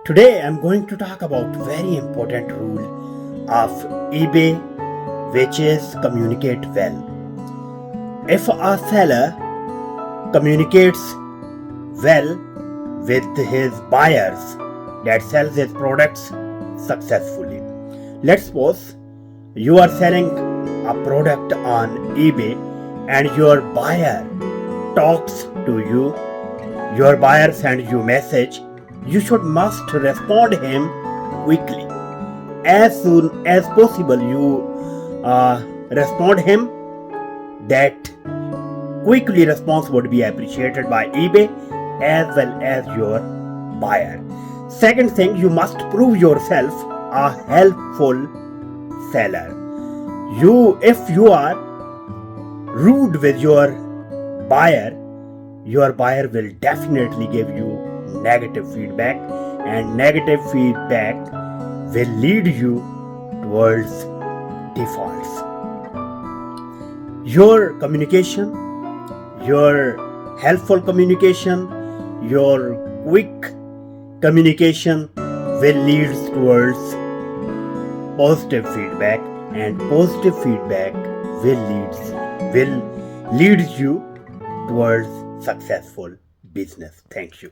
Today I'm going to talk about very important rule of eBay, which is communicate well. If a seller communicates well with his buyers that sells his products successfully. Let's suppose you are selling a product on eBay and your buyer talks to you, your buyer sends you message, you must respond him quickly. As soon as possible you respond him. That quickly response would be appreciated by eBay as well as your buyer. Second thing, you must prove yourself a helpful seller. If you are rude with your buyer will definitely give you negative feedback, and negative feedback will lead you towards defaults. Your communication, your helpful communication, your quick communication will lead towards positive feedback, and positive feedback will lead you towards successful business. Thank you.